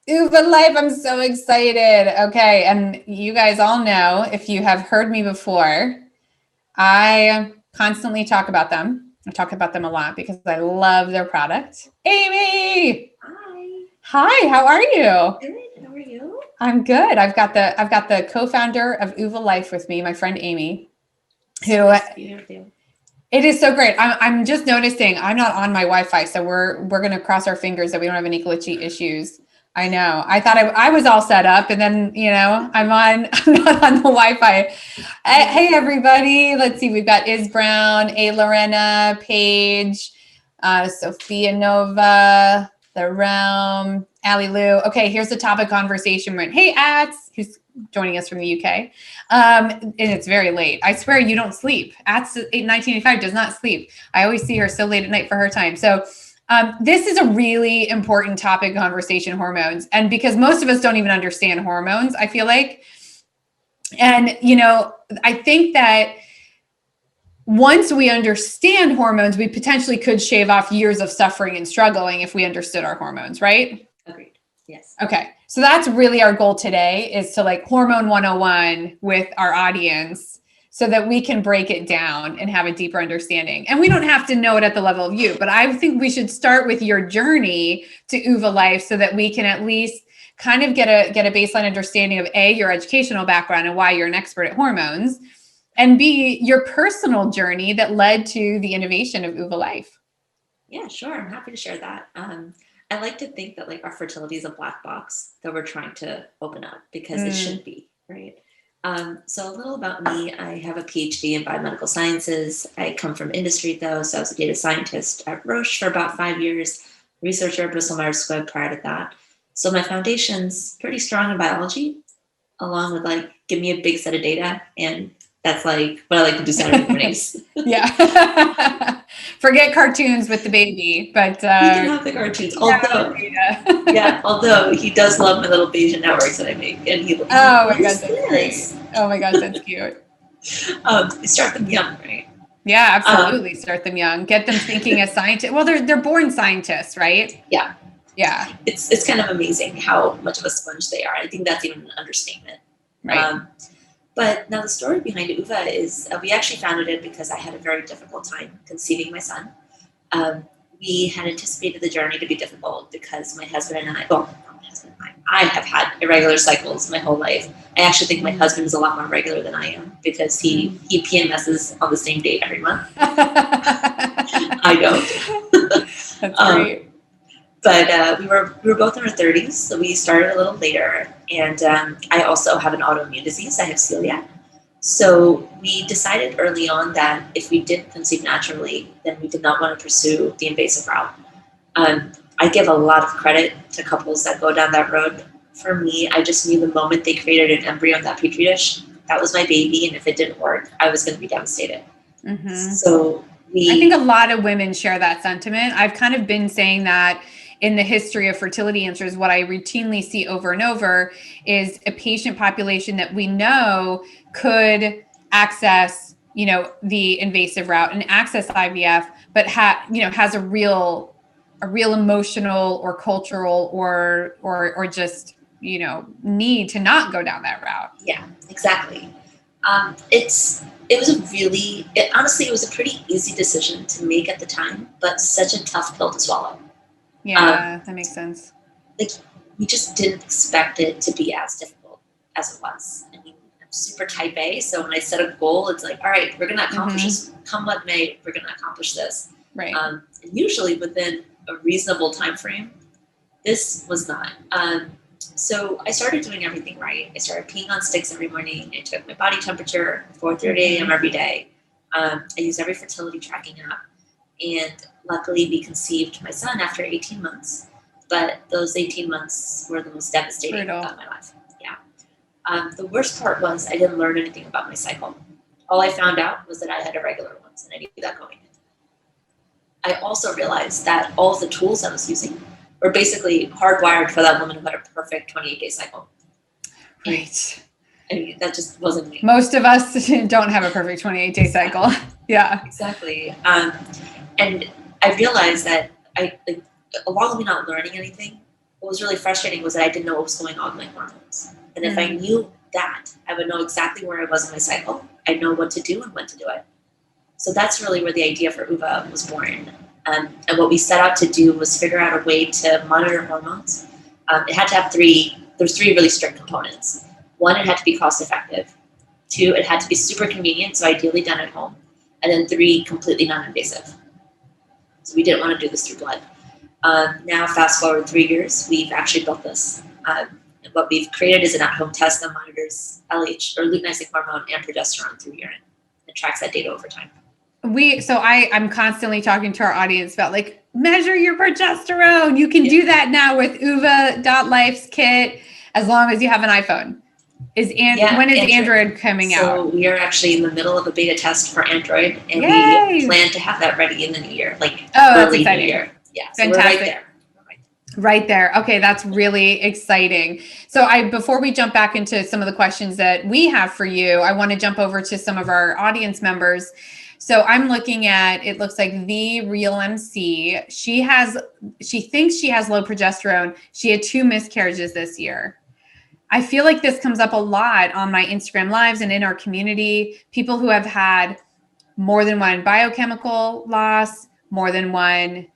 Oova Life, I'm so excited. Okay, and you guys all know, if you have heard me before, I constantly talk about them. I talk about them a lot because I love their product. Amy! Hi. Hi, how are you? Good. How are you? I'm good. I've got the co-founder of Oova Life with me, my friend Amy, who it is so great. I'm just noticing I'm not on my Wi-Fi, so we're gonna cross our fingers that we don't have any glitchy issues. I know. I thought I was all set up, and then I'm not on the Wi-Fi. Hey everybody, let's see. We've got Iz Brown, A Lorena, Paige, Sophia Nova, The Realm, Ali Lou. Okay, here's the topic conversation. Hey Ats, who's joining us from the UK. And it's very late. I swear you don't sleep. Ats 1985 does not sleep. I always see her so late at night for her time. So this is a really important topic conversation, hormones. And because most of us don't even understand hormones, I feel like. And, I think that once we understand hormones, we potentially could shave off years of suffering and struggling if we understood our hormones, right? Agreed. Yes. Okay. So that's really our goal today, is to like hormone 101 with our audience so that we can break it down and have a deeper understanding. And we don't have to know it at the level of you, but I think we should start with your journey to Oova Life so that we can at least kind of get a baseline understanding of A, your educational background and why you're an expert at hormones, and B, your personal journey that led to the innovation of Oova Life. Yeah, sure. I'm happy to share that. I like to think that like our fertility is a black box that we're trying to open up because it should be, right? So a little about me. I have a PhD in biomedical sciences. I come from industry though, so I was a data scientist at Roche for about 5 years, researcher at Bristol Myers Squibb prior to that. So my foundation's pretty strong in biology, along with like, give me a big set of data, and that's like what I like to do Saturday mornings. Yeah. Forget cartoons with the baby, but he can have the cartoons. Although he does love my little Bayesian networks that I make, and he loves. Oh my gosh, that's great. Oh my gosh, that's cute. Start them young, right? Yeah, absolutely. Start them young. Get them thinking as scientists. Well, they're born scientists, right? Yeah. Yeah. It's kind of amazing how much of a sponge they are. I think that's even an understatement. Right. But now the story behind Oova is we actually founded it because I had a very difficult time conceiving my son. We had anticipated the journey to be difficult because my husband and I have had irregular cycles my whole life. I actually think my husband is a lot more regular than I am because he PMSs on the same date every month. I don't. That's great. But we were both in our 30s, so we started a little later. And I also have an autoimmune disease. I have celiac. So we decided early on that if we didn't conceive naturally, then we did not want to pursue the invasive route. I give a lot of credit to couples that go down that road. For me, I just knew the moment they created an embryo in that petri dish, that was my baby. And if it didn't work, I was going to be devastated. Mm-hmm. So I think a lot of women share that sentiment. I've kind of been saying that in the history of Fertility Answers. What I routinely see over and over is a patient population that we know could access, the invasive route and access IVF, but has a real emotional or cultural or just, need to not go down that route. Yeah, exactly. Honestly, it was a pretty easy decision to make at the time, but such a tough pill to swallow. Yeah, that makes sense. Like, we just didn't expect it to be as difficult as it was. I mean, I'm super type A, so when I set a goal, it's like, all right, we're going to accomplish this. Come what may, we're going to accomplish this. Right. And usually within a reasonable time frame. This was not. So I started doing everything right. I started peeing on sticks every morning. I took my body temperature at 4:30 a.m. every day. I used every fertility tracking app. And luckily we conceived my son after 18 months. But those 18 months were the most devastating of my life. Yeah. The worst part was I didn't learn anything about my cycle. All I found out was that I had irregular ones, and I knew that going in. I also realized that all of the tools I was using were basically hardwired for that woman who had a perfect 28-day cycle. Right. I mean, that just wasn't me. Most of us don't have a perfect 28-day cycle. Yeah. Exactly. And I realized that along with me not learning anything, what was really frustrating was that I didn't know what was going on with my hormones. And if I knew that, I would know exactly where I was in my cycle. I'd know what to do and when to do it. So that's really where the idea for Oova was born. And what we set out to do was figure out a way to monitor hormones. It had to have there's three really strict components. One, it had to be cost effective. Two, it had to be super convenient, so ideally done at home. And then three, completely non-invasive. So we didn't want to do this through blood. Now, fast forward 3 years, we've actually built this. What we've created is an at-home test that monitors LH, or luteinizing hormone, and progesterone through urine. It tracks that data over time. I'm constantly talking to our audience about like, measure your progesterone. You can do that now with Oova.life's kit, as long as you have an iPhone. When is Android coming out? So we are actually in the middle of a beta test for Android, and Yay! We plan to have that ready in the new year, early new year. Yeah, so fantastic. We're right there. Right there. Okay, that's really exciting. So before we jump back into some of the questions that we have for you, I want to jump over to some of our audience members. So I'm looking at, it looks like the Real MC. She thinks she has low progesterone. She had 2 miscarriages this year. I feel like this comes up a lot on my Instagram lives and in our community. People who have had more than one biochemical loss, more than one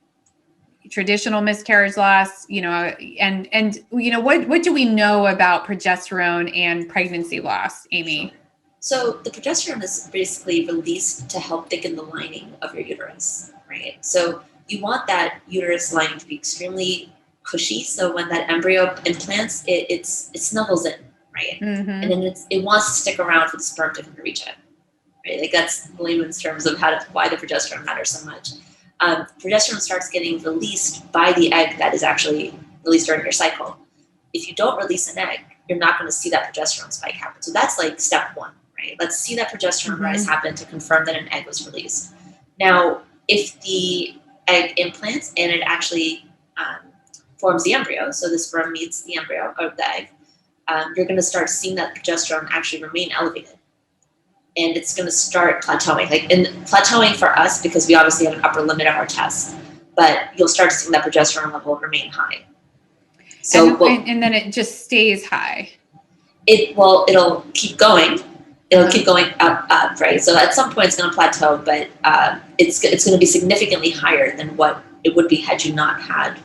traditional miscarriage loss, and what do we know about progesterone and pregnancy loss, Amy? So the progesterone is basically released to help thicken the lining of your uterus, right? So you want that uterus lining to be extremely cushy, so when that embryo implants, it snuggles in, right? Mm-hmm. And then it wants to stick around for the sperm to reach it, right? Like that's layman's terms of why the progesterone matters so much. Progesterone starts getting released by the egg that is actually released during your cycle. If you don't release an egg, you're not going to see that progesterone spike happen. So that's like step one, right? Let's see that progesterone rise happen to confirm that an egg was released. Now, if the egg implants and it actually forms the embryo, so the sperm meets the embryo or the egg, you're going to start seeing that progesterone actually remain elevated. And it's going to start plateauing. And plateauing for us, because we obviously have an upper limit of our tests, but you'll start seeing that progesterone level remain high. So and then it just stays high. It'll keep going. It'll keep going up, right? So at some point it's going to plateau, but it's going to be significantly higher than what it would be had you not had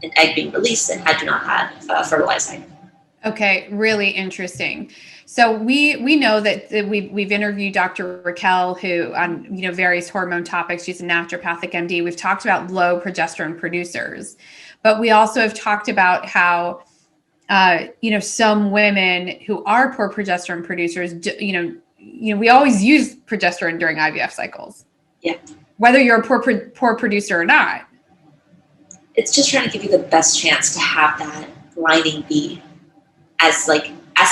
an egg being released and had you not had fertilized egg. Okay, really interesting. So we know that we've interviewed Dr. Raquel, who on various hormone topics. She's a naturopathic MD. We've talked about low progesterone producers, but we also have talked about how some women who are poor progesterone producers. We always use progesterone during IVF cycles. Yeah. Whether you're a poor producer or not. It's just trying to give you the best chance to have that lining be as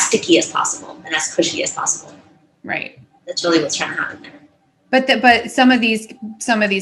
sticky as possible and as cushy as possible. Right. That's really what's trying to happen there. But some of these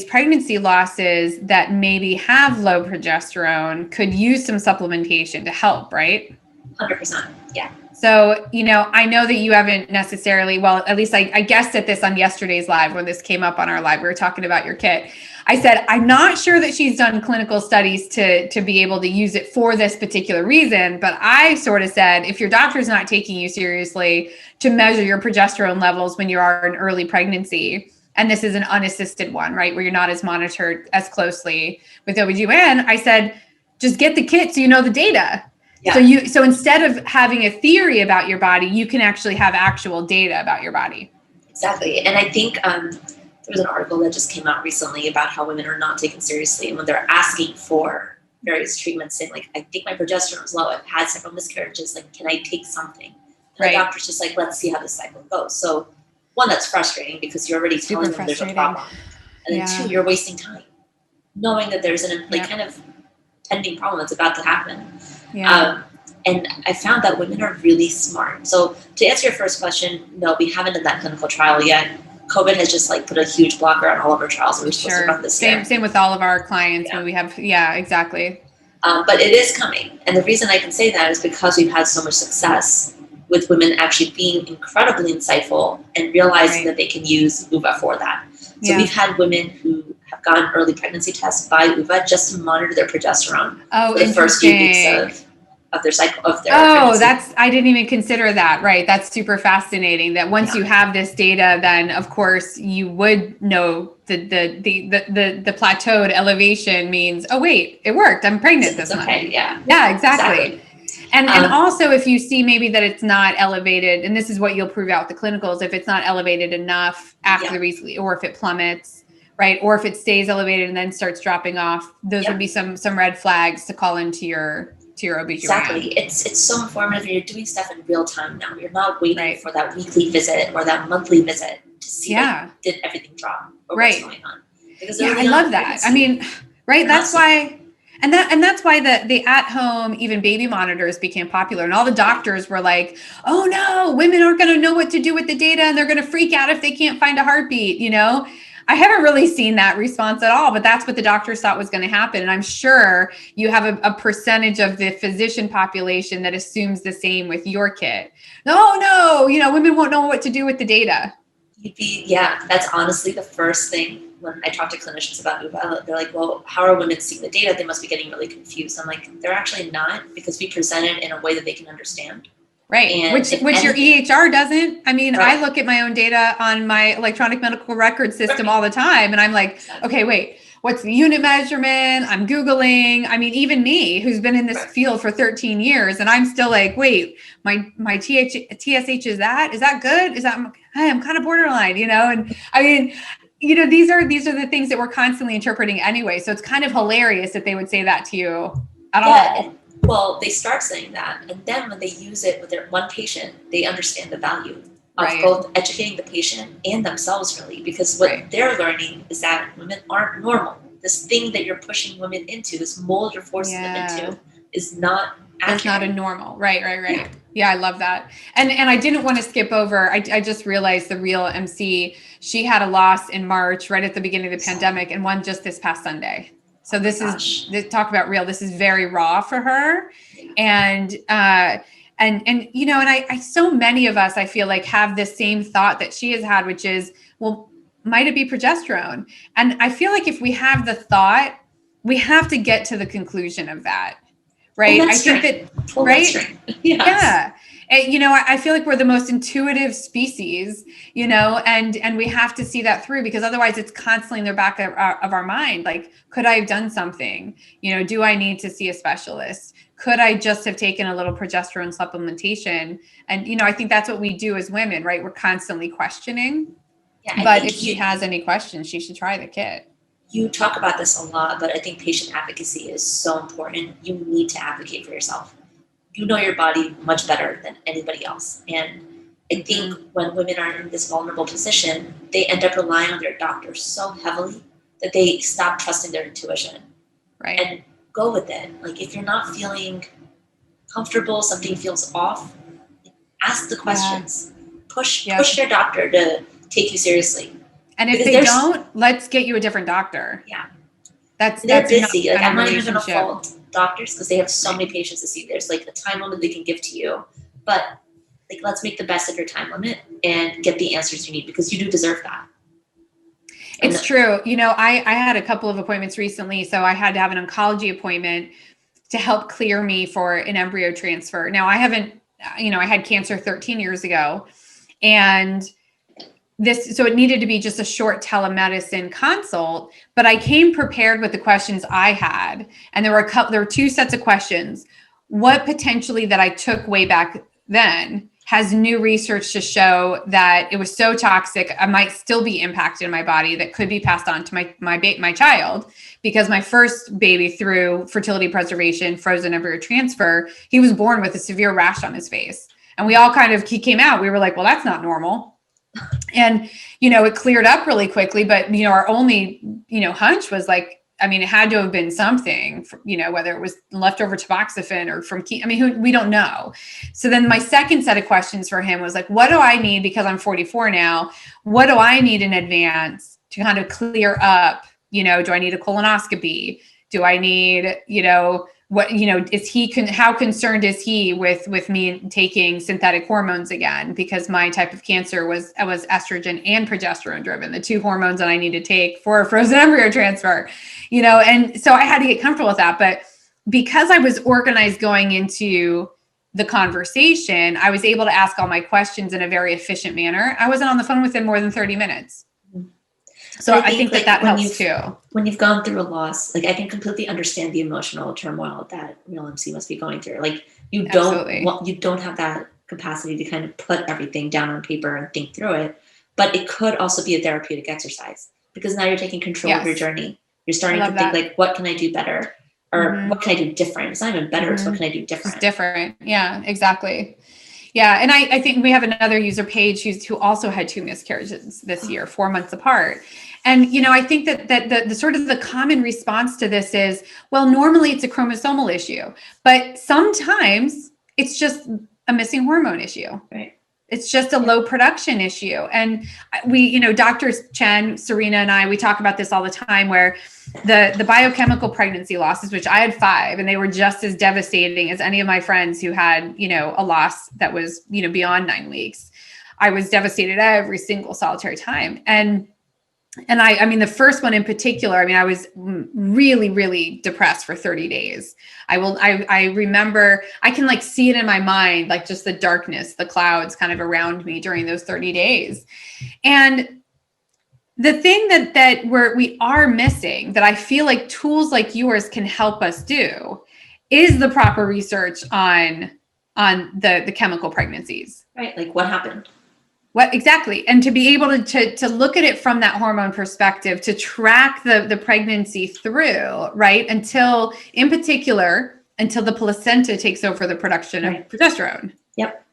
pregnancy losses that maybe have low progesterone could use some supplementation to help, right? 100%. Yeah. So, I know that you haven't necessarily, well, at least I guessed at this on yesterday's live when this came up on our live, we were talking about your kit. I said, I'm not sure that she's done clinical studies to be able to use it for this particular reason. But I sort of said, if your doctor's not taking you seriously to measure your progesterone levels when you are in early pregnancy, and this is an unassisted one, right, where you're not as monitored as closely with OBGYN, I said, just get the kit so you know the data. Yeah. So instead of having a theory about your body, you can actually have actual data about your body. Exactly. And I think there was an article that just came out recently about how women are not taken seriously. And when they're asking for various treatments, saying I think my progesterone is low, I've had several miscarriages, can I take something? And the doctor's just let's see how this cycle goes. So one, that's frustrating because you're already telling them there's a problem. And then two, you're wasting time knowing that there's an kind of pending problem that's about to happen. Yeah. And I found that women are really smart. So to answer your first question, no, we haven't done that clinical trial yet. COVID has just put a huge blocker on all of our trials that we're supposed to run this year. Same with all of our clients when we have, exactly. But it is coming. And the reason I can say that is because we've had so much success with women actually being incredibly insightful and realizing that they can use Oova for that. So we've had women who have have gotten early pregnancy tests by Oova just to monitor their progesterone Oh, for the first few interesting. weeks of their cycle of their Oh, pregnancy. I didn't even consider that. Right. That's super fascinating that once Yeah. you have this data, then of course you would know the plateaued elevation means, oh wait, it worked. I'm pregnant this month. Okay. Yeah. Yeah, exactly. And also if you see maybe that it's not elevated, and this is what you'll prove out with the clinicals, if it's not elevated enough after the recently, or if it plummets, right? Or if it stays elevated and then starts dropping off, those would be some red flags to call into your OBGYN. Exactly. It's so informative. You're doing stuff in real time now. You're not waiting for that weekly visit or that monthly visit to see did everything drop or what's going on. Because I love that. I mean, right. That's why. And that's why the at-home even baby monitors became popular, and all the doctors were like, "Oh no, women aren't going to know what to do with the data, and they're going to freak out if they can't find a heartbeat." You know, I haven't really seen that response at all, but that's what the doctors thought was going to happen. And I'm sure you have a percentage of the physician population that assumes the same with your kit. No, you know, women won't know what to do with the data. That's honestly the first thing when I talk to clinicians about Oova. They're like, well, how are women seeing the data? They must be getting really confused. I'm like, they're actually not, because we present it in a way that they can understand. Right. And which your EHR doesn't. I mean, I look at my own data on my electronic medical record system all the time. And I'm like, okay, wait, what's the unit measurement? I'm Googling. I mean, even me, who's been in this field for 13 years, and I'm still like, wait, my TSH is that good? I'm kind of borderline, you know? And I mean, you know, these are the things that we're constantly interpreting anyway. So it's kind of hilarious that they would say that to you at all. Well, they start saying that, and then when they use it with their one patient, they understand the value of both educating the patient and themselves, really, because what they're learning is that women aren't normal. This thing that you're pushing women into, this mold you're forcing them into, is not accurate. It's not a normal. Right. Yeah, I love that. And I didn't want to skip over. I just realized the real MC, she had a loss in March, right at the beginning of the pandemic, and one just this past Sunday. So this is talk about real. This is very raw for her, and you know, and I so many of us, I feel like, have this same thought that she has had, which is, well, might it be progesterone? And I feel like if we have the thought, we have to get to the conclusion of that, right? I think that right, yeah. And, you know, I feel like we're the most intuitive species, you know, and we have to see that through, because otherwise it's constantly in the back of our mind. Like, could I have done something? You know, do I need to see a specialist? Could I just have taken a little progesterone supplementation? And, you know, I think that's what we do as women, right? We're constantly questioning. Yeah, but if she has any questions, she should try the kit. You talk about this a lot, but I think patient advocacy is so important. You need to advocate for yourself. You know your body much better than anybody else. And I think when women are in this vulnerable position, they end up relying on their doctor so heavily that they stop trusting their intuition. Right. And go with it. Like, if you're not feeling comfortable, something feels off, ask the questions. Push your doctor to take you seriously. And if they don't, let's get you a different doctor. Yeah. They're busy. Like, I'm not even going to fault doctors, because they have so many patients to see. There's like a time limit they can give to you, but like, let's make the best of your time limit and get the answers you need, because you do deserve that. It's true. You know, I had a couple of appointments recently, so I had to have an oncology appointment to help clear me for an embryo transfer. Now, I haven't, you know, I had cancer 13 years ago, and so it needed to be just a short telemedicine consult, but I came prepared with the questions I had. And there were two sets of questions. What potentially that I took way back then has new research to show that it was so toxic, I might still be impacted in my body, that could be passed on to my child, because my first baby, through fertility preservation, frozen embryo transfer, he was born with a severe rash on his face. And we all he came out, we were like, well, that's not normal. And, you know, it cleared up really quickly, but, you know, our only, you know, hunch was like, I mean, it had to have been something, you know, whether it was leftover tamoxifen or from, we don't know. So then my second set of questions for him was like, what do I need? Because I'm 44 now, what do I need in advance to kind of clear up? You know, do I need a colonoscopy? Do I need, what, how concerned is he with me taking synthetic hormones again? Because my type of cancer was estrogen and progesterone driven, the two hormones that I need to take for a frozen embryo transfer, and so I had to get comfortable with that. But because I was organized going into the conversation, I was able to ask all my questions in a very efficient manner. I wasn't on the phone within more than 30 minutes. So I think that helps too. When you've gone through a loss, like I can completely understand the emotional turmoil that real MC must be going through. Like you don't have that capacity to kind of put everything down on paper and think through it. But it could also be a therapeutic exercise because now you're taking control of your journey. You're starting to think like, what can I do better? Or what can I do different? It's not even better. It's what can I do different? It's different. Yeah, exactly. Yeah. And I think we have another user Paige who also had 2 miscarriages this year, 4 months apart. And, I think that the sort of the common response to this is, well, normally it's a chromosomal issue, but sometimes it's just a missing hormone issue. Right. It's just a low production issue. And we, Doctors Chen, Serena, and I, we talk about this all the time where the biochemical pregnancy losses, which I had 5, and they were just as devastating as any of my friends who had, a loss that was, beyond 9 weeks. I was devastated every single solitary time. And I mean, the first one in particular, I was really, really depressed for 30 days. I remember, I can like see it in my mind, like just the darkness, the clouds kind of around me during those 30 days. And the thing that we are missing, that I feel like tools like yours can help us do, is the proper research on the chemical pregnancies. Right. Like what happened? What exactly? And to be able to look at it from that hormone perspective, to track the pregnancy through, right? Until the placenta takes over the production of progesterone. Yep.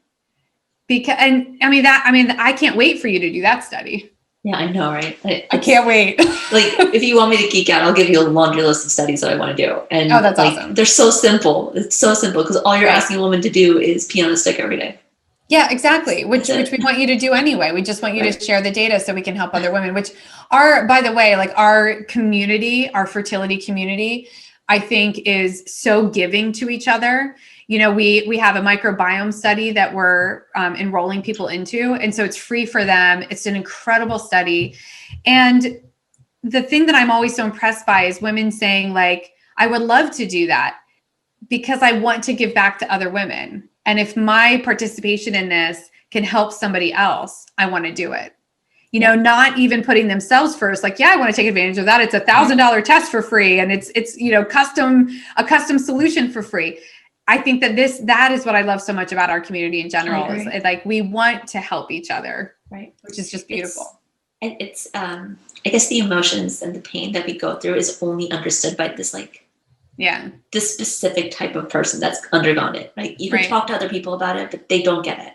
I can't wait for you to do that study. Yeah, I know, right? I can't wait. Like, if you want me to geek out, I'll give you a laundry list of studies that I want to do. And that's awesome. They're so simple. It's so simple because all you're asking a woman to do is pee on a stick every day. Yeah, exactly. Which we want you to do anyway. We just want you to share the data so we can help other women, which are, by the way, like our community, our fertility community, I think is so giving to each other. We have a microbiome study that we're enrolling people into. And so it's free for them. It's an incredible study. And the thing that I'm always so impressed by is women saying like, I would love to do that because I want to give back to other women. And if my participation in this can help somebody else, I want to do it. Not even putting themselves first. Like, I want to take advantage of that. It's $1,000 test for free, and it's a custom solution for free. I think that is what I love so much about our community in general. Is like we want to help each other, right? Which is just beautiful. It's I guess the emotions and the pain that we go through is only understood by this this specific type of person that's undergone it. Like you can talk to other people about it, but they don't get it.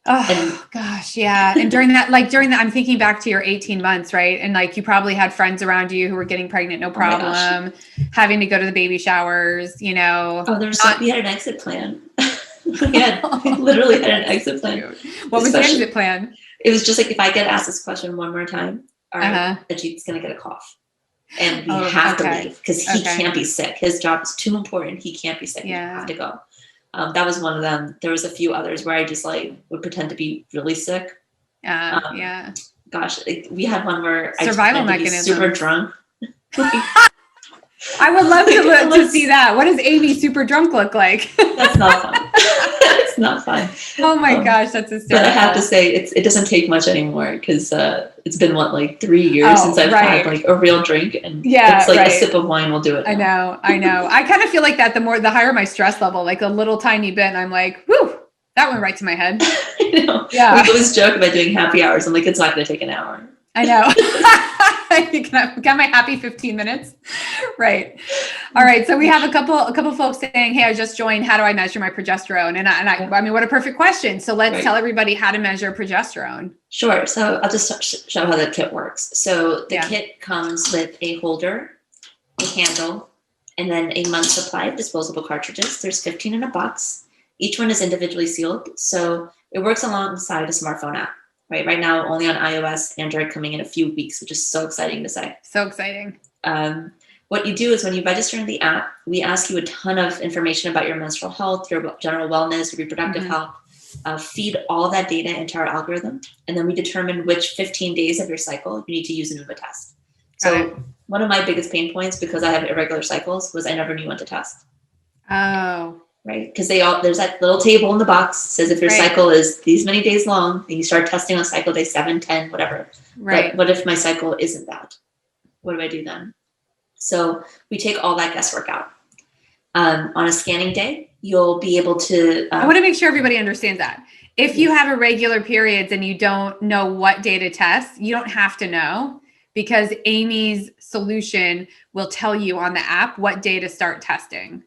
Oh gosh. Yeah. And during that, I'm thinking back to your 18 months, right? And like, you probably had friends around you who were getting pregnant, no problem, having to go to the baby showers, we had an exit plan. we literally had an exit plan. What was the exit plan? It was just like, if I get asked this question one more time, all right, Ajit's going to get a cough. And we have to leave because he can't be sick. His job is too important. He can't be sick. We have to go. That was one of them. There was a few others where I just would pretend to be really sick. Gosh, we had one where survival I mechanism. Super drunk. I would love to see that. What does Amy super drunk look like? That's not fun. It's not fun. Oh my gosh, that's hysterical. But I have to say, it doesn't take much anymore because it's been 3 years since I've had a real drink, and it's a sip of wine will do it. Now. I know. I kind of feel like that the higher my stress level, like a little tiny bit, and I'm like, whoo, that went right to my head. I know. Yeah. We always joke about doing happy hours. I'm like, it's not going to take an hour. I know. Can I get my happy 15 minutes? Right. All right. So we have a couple folks saying, hey, I just joined. How do I measure my progesterone? And I mean, what a perfect question. So let's tell everybody how to measure progesterone. Sure. So I'll just show how the kit works. So the kit comes with a holder, a handle, and then a month's supply of disposable cartridges. There's 15 in a box. Each one is individually sealed. So it works alongside a smartphone app. Right now, only on iOS, Android coming in a few weeks, which is so exciting to say. So exciting. what you do is when you register in the app, we ask you a ton of information about your menstrual health, your general wellness, your reproductive health, feed all that data into our algorithm. And then we determine which 15 days of your cycle you need to use an Oova test. So one of my biggest pain points, because I have irregular cycles, was I never knew when to test. Oh. Right? Because there's that little table in the box says if your cycle is these many days long, and you start testing on cycle day 7, 10, whatever. Right. But what if my cycle isn't that? What do I do then? So we take all that guesswork out. On a scanning day, you'll be able to... I want to make sure everybody understands that. If you have irregular periods and you don't know what day to test, you don't have to know, because Amy's solution will tell you on the app what day to start testing.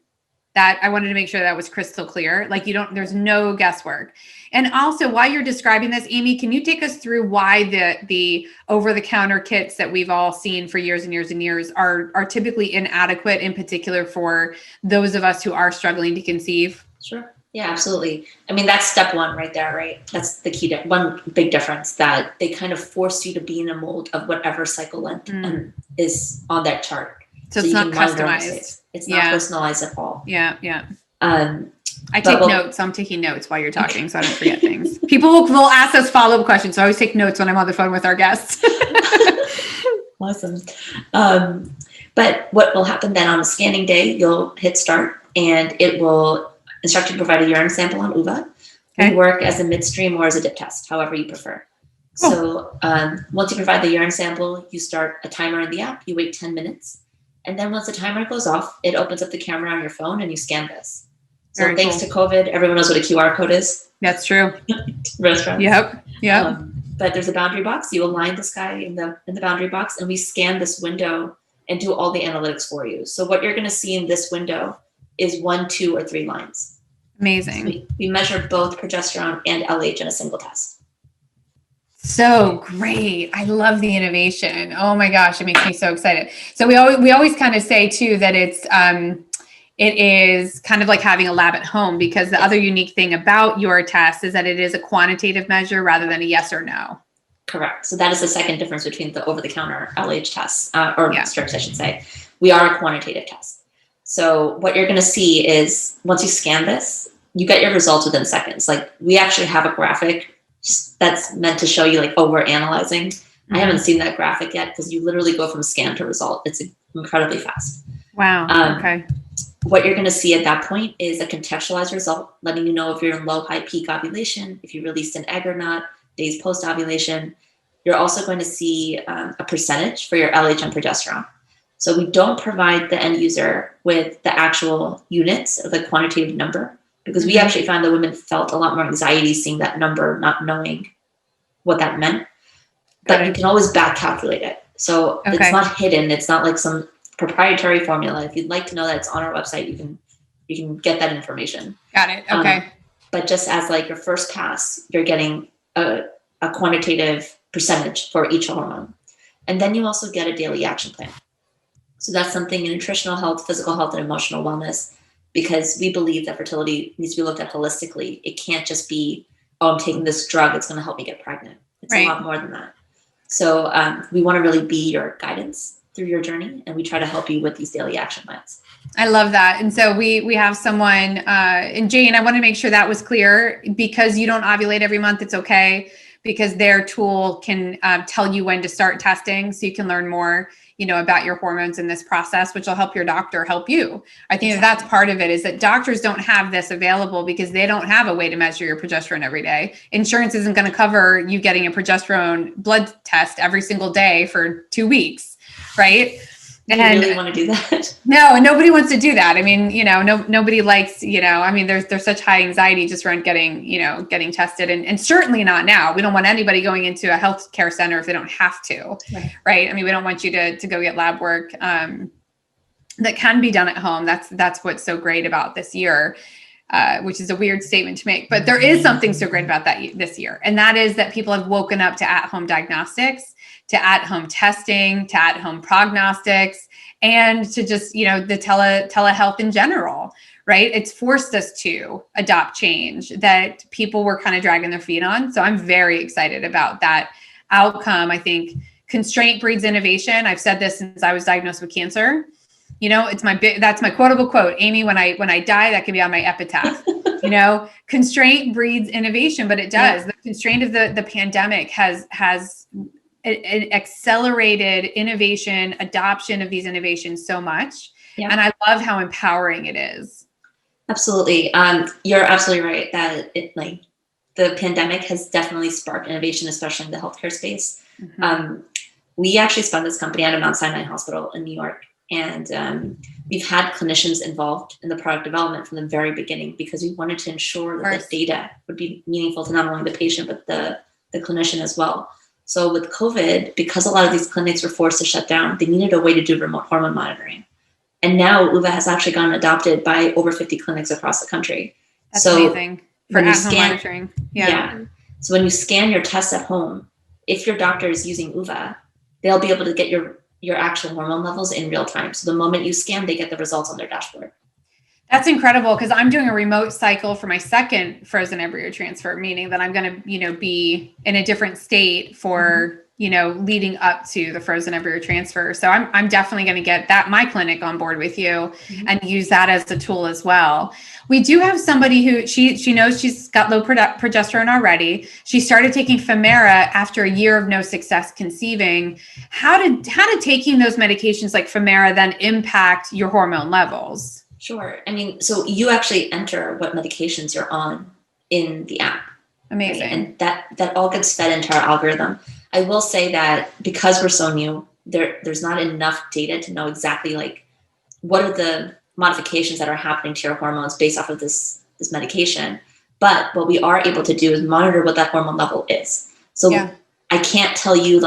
That I wanted to make sure that was crystal clear. Like there's no guesswork. And also, while you're describing this, Amy, can you take us through why the over-the-counter kits that we've all seen for years and years and years are typically inadequate, in particular for those of us who are struggling to conceive? Sure. Yeah, absolutely. I mean, that's step one right there, right? That's the key. One big difference, that they kind of force you to be in a mold of whatever cycle length is on that chart. So it's not customized. It's not personalized at all. Yeah. I take notes. I'm taking notes while you're talking, so I don't forget things. People will ask us follow-up questions, so I always take notes when I'm on the phone with our guests. Awesome. But what will happen then on a scanning day, you'll hit start, and it will instruct you to provide a urine sample on Oova. We work as a midstream or as a dip test, however you prefer. Cool. So once you provide the urine sample, you start a timer in the app. You wait 10 minutes. And then once the timer goes off, it opens up the camera on your phone and you scan this. So Very thanks to COVID, everyone knows what a QR code is. That's true. Restaurants. Yep. But there's a boundary box. You align this guy in the boundary box, and we scan this window and do all the analytics for you. So what you're going to see in this window is 1, 2, or 3 lines. Amazing. So we measure both progesterone and LH in a single test. So great. I love the innovation. Oh my gosh, it makes me so excited. So we always kind of say too that it is kind of like having a lab at home, because the other unique thing about your test is that it is a quantitative measure rather than a yes or no. Correct. So that is the second difference between the over-the-counter LH tests, strips, I should say. We are a quantitative test. So what you're going to see is once you scan this, you get your results within seconds. Like, we actually have a graphic that's meant to show you, like, oh, we're analyzing. I haven't seen that graphic yet, because you literally go from scan to result. It's incredibly fast. Wow. Okay. What you're going to see at that point is a contextualized result, letting you know if you're in low, high, peak ovulation, if you released an egg or not, days post ovulation. You're also going to see a percentage for your LH and progesterone. So we don't provide the end user with the actual units or the quantitative number, because we actually found that women felt a lot more anxiety seeing that number, not knowing what that meant. But you can always back calculate it. So it's not hidden. It's not like some proprietary formula. If you'd like to know that, it's on our website. You can get that information. Got it. Okay. But just as like your first pass, you're getting a quantitative percentage for each hormone. And then you also get a daily action plan. So that's something in nutritional health, physical health, and emotional wellness, because we believe that fertility needs to be looked at holistically. It can't just be, oh, I'm taking this drug, it's going to help me get pregnant. It's a lot more than that. So we want to really be your guidance through your journey, and we try to help you with these daily action plans. I love that. And so we have someone, and Jane, I want to make sure that was clear, because you don't ovulate every month. It's okay, because their tool can tell you when to start testing, so you can learn more, about your hormones in this process, which will help your doctor help you. I think that's part of it, is that doctors don't have this available because they don't have a way to measure your progesterone every day. Insurance isn't going to cover you getting a progesterone blood test every single day for 2 weeks, right? You really want to do that? No, and nobody wants to do that. I mean, nobody likes, there's such high anxiety just around getting tested, and certainly not now. We don't want anybody going into a healthcare center if they don't have to, right? I mean, we don't want you to go get lab work that can be done at home. That's what's so great about this year, which is a weird statement to make, but there is something so great about that this year. And that is that people have woken up to at-home diagnostics, to at-home testing, to at-home prognostics, and to just, the telehealth in general, right? It's forced us to adopt change that people were kind of dragging their feet on. So I'm very excited about that outcome. I think constraint breeds innovation. I've said this since I was diagnosed with cancer. It's that's my quotable quote. Amy, when I die, that could be on my epitaph. Constraint breeds innovation, but it does. The constraint of the pandemic has it accelerated innovation, adoption of these innovations so much. Yeah. And I love how empowering it is. Absolutely. You're absolutely right that the pandemic has definitely sparked innovation, especially in the healthcare space. Mm-hmm. We actually spun this company out of Mount Sinai Hospital in New York. And we've had clinicians involved in the product development from the very beginning because we wanted to ensure that the data would be meaningful to not only the patient, but the clinician as well. So with COVID, because a lot of these clinics were forced to shut down, they needed a way to do remote hormone monitoring. And now Oova has actually gotten adopted by over 50 clinics across the country. That's amazing for at-home monitoring. Yeah. So when you scan your tests at home, if your doctor is using Oova, they'll be able to get your actual hormone levels in real time. So the moment you scan, they get the results on their dashboard. That's incredible because I'm doing a remote cycle for my second frozen embryo transfer, meaning that I'm going to, be in a different state for, leading up to the frozen embryo transfer. So I'm definitely going to get my clinic on board with you and use that as a tool as well. We do have somebody who she knows she's got low progesterone already. She started taking Femera after a year of no success conceiving. How did taking those medications like Femera then impact your hormone levels? Sure. I mean, so you actually enter what medications you're on in the app. Amazing. Right? And that all gets fed into our algorithm. I will say that because we're so new, there's not enough data to know exactly what are the modifications that are happening to your hormones based off of this medication. But what we are able to do is monitor what that hormone level is. So I can't tell you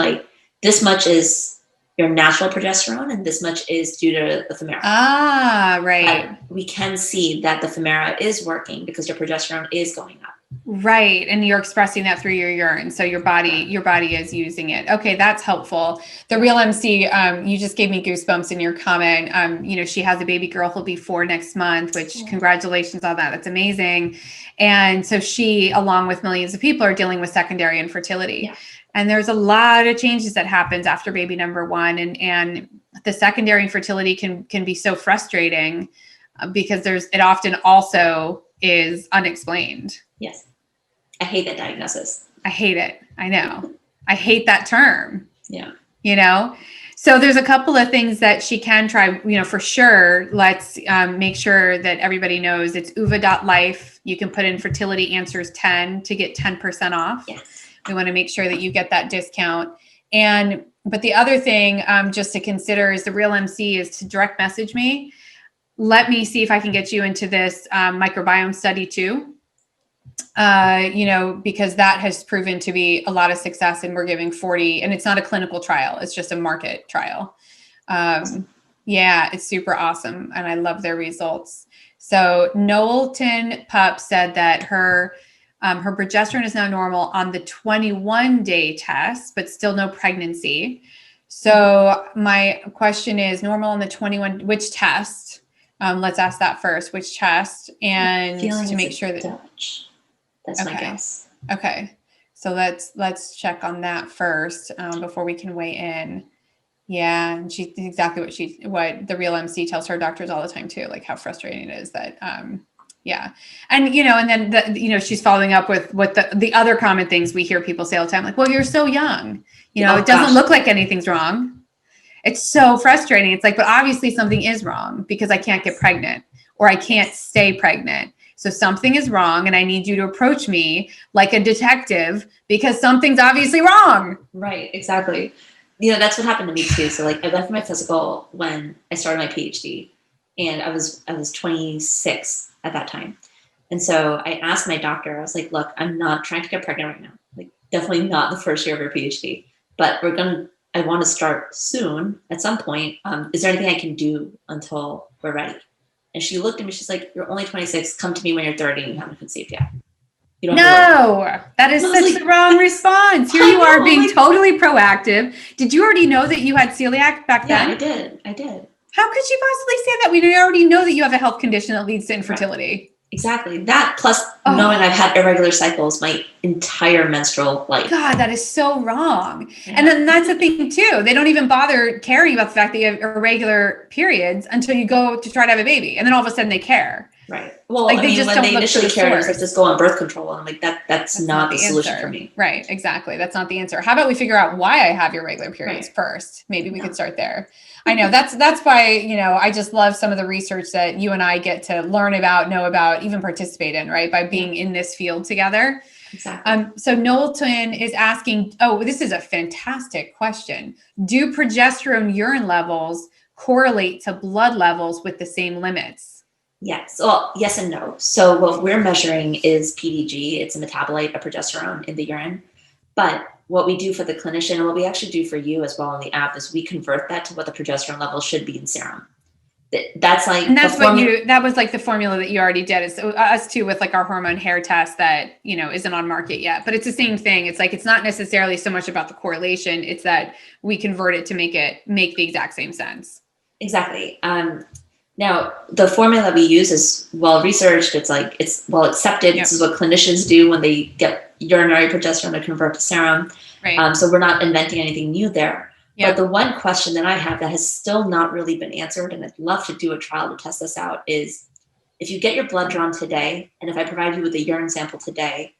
this much is your natural progesterone and this much is due to the Femera. Ah, right. But we can see that the Femera is working because your progesterone is going up. Right. And you're expressing that through your urine. So your body is using it. Okay. That's helpful. The Real MC, you just gave me goosebumps in your comment. She has a baby girl who'll be 4 next month, which congratulations on that. That's amazing. And so she, along with millions of people, are dealing with secondary infertility. Yeah. And there's a lot of changes that happens after baby number 1. And the secondary infertility can be so frustrating because it often also is unexplained. Yes. I hate that diagnosis. I hate it. I know. I hate that term. Yeah. So there's a couple of things that she can try, for sure. Let's make sure that everybody knows it's oova.life. You can put in FertilityAnswers 10 to get 10% off. Yes. We want to make sure that you get that discount. But the other thing just to consider is the Real MC is to direct message me. Let me see if I can get you into this microbiome study too. Because that has proven to be a lot of success and we're giving 40 and it's not a clinical trial. It's just a market trial. It's super awesome. And I love their results. So Knowlton Pup said that her progesterone is now normal on the 21-day test, but still no pregnancy. So my question is normal on the 21, which test? Let's ask that first, which test? And to make sure that Dutch. That's my guess. Okay. So let's check on that first before we can weigh in. Yeah. And she exactly what the Real MC tells her doctors all the time too, like how frustrating it is that, And, and then she's following up with what the other common things we hear people say all the time, like, well, you're so young, it doesn't look like anything's wrong. It's so frustrating. It's like, but obviously something is wrong because I can't get pregnant or I can't stay pregnant. So something is wrong and I need you to approach me like a detective because something's obviously wrong. Right. Exactly. That's what happened to me too. So I went for my physical when I started my PhD and I was 26 at that time. And so I asked my doctor, I was like, look, I'm not trying to get pregnant right now. Definitely not the first year of your PhD, but I want to start soon at some point. Is there anything I can do until we're ready? And she looked at me, she's like, you're only 26. Come to me when you're 30 and you haven't conceived yet. You don't No, that is such the wrong response. Here you are being totally proactive. Did you already know that you had celiac back then? Yeah, I did. How could you possibly say that? We already know that you have a health condition that leads to infertility. Exactly. That plus knowing I've had irregular cycles my entire menstrual life. God, that is so wrong. Yeah. And then that's the thing too. They don't even bother caring about the fact that you have irregular periods until you go to try to have a baby. And then all of a sudden they care. Right. Well, like when they initially cared, it was like, just go on birth control. And I'm like, that's not the solution for me. Right. Exactly. That's not the answer. How about we figure out why I have irregular periods first? Maybe we could start there. I know that's why, I just love some of the research that you and I get to learn about, know about, even participate in, right? By being in this field together. Exactly. So Knowlton is asking, this is a fantastic question. Do progesterone urine levels correlate to blood levels with the same limits? Yes. Well, yes and no. So what we're measuring is PDG. It's a metabolite of progesterone in the urine. But what we do for the clinician and what we actually do for you as well in the app is we convert that to what the progesterone level should be in serum. That's like, and that's that was like the formula that you already did. It's us too with like our hormone hair test that, isn't on market yet, but it's the same thing. It's like, it's not necessarily so much about the correlation. It's that we convert it to make the exact same sense. Exactly. Now, the formula we use is well-researched. It's well accepted. Yep. This is what clinicians do when they get urinary progesterone to convert to serum. Right. So we're not inventing anything new there. Yep. But the one question that I have that has still not really been answered, and I'd love to do a trial to test this out, is if you get your blood drawn today, and if I provide you with a urine sample today,